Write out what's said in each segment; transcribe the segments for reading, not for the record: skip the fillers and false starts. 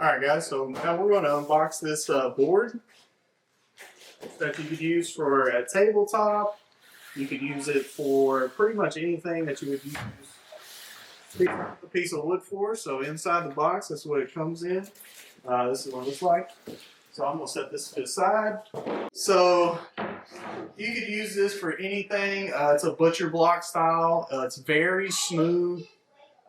Alright guys, so now we're going to unbox this board that you could use for a tabletop. You could use it for pretty much anything that you would use a piece of wood for. So inside the box, that's what it comes in. This is what it looks like. So I'm going to set this to the side. So you could use this for anything. It's a butcher block style. It's very smooth.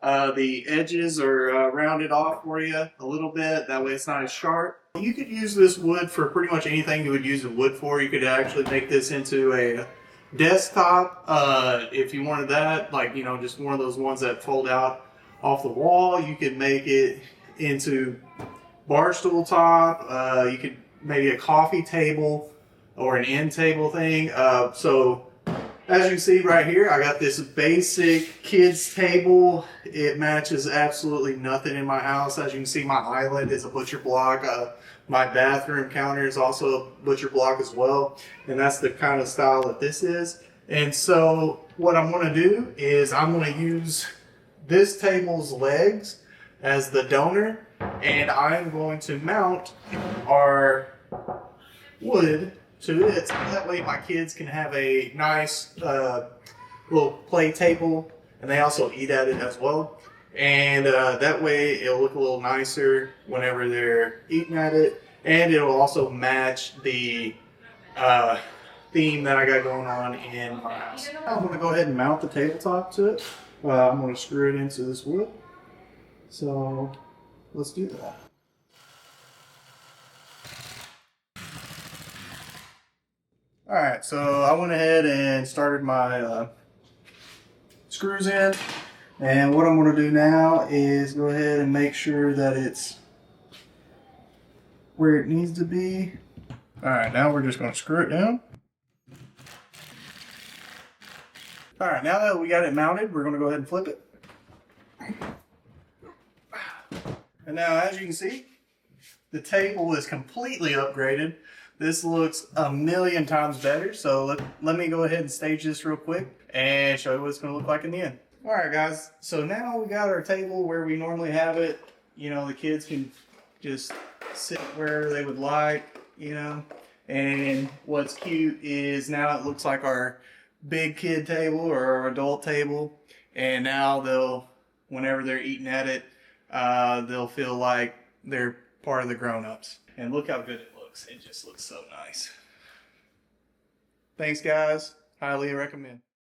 The edges are rounded off for you a little bit. That way it's not as sharp. You could use this wood for pretty much anything you would use the wood for. You could actually make this into a desktop if you wanted that. Like, you know, just one of those ones that fold out off the wall. You could make it into bar stool top. You could maybe a coffee table or an end table thing. So as you can see right here, I got this basic kids table. It matches absolutely nothing in my house. As you can see, my island is a butcher block. My bathroom counter is also a butcher block as well. And that's the kind of style that this is. And so what I'm going to do is I'm going to use this table's legs as the donor. And I'm going to mount our wood to it, so that way my kids can have a nice little play table, and they also eat at it as well. And that way it'll look a little nicer whenever they're eating at it, and it'll also match the theme that I got going on in my house. I'm going to go ahead and mount the tabletop to it. I'm going to screw it into this wood. So let's do that. Alright, so I went ahead and started my screws in, and what I'm going to do now is go ahead and make sure that it's where it needs to be. Alright, now we're just going to screw it down. Alright, now that we got it mounted, we're going to go ahead and flip it. And now, as you can see, the table is completely upgraded. This looks a million times better, so let me go ahead and stage this real quick and show you what it's going to look like in the end. Alright guys, so now we got our table where we normally have it. You know, the kids can just sit wherever they would like, you know. And what's cute is now it looks like our big kid table or our adult table. And now whenever they're eating at it, they'll feel like they're part of the grown-ups. And look how good it looks. It just looks so nice. Thanks guys. Highly recommend.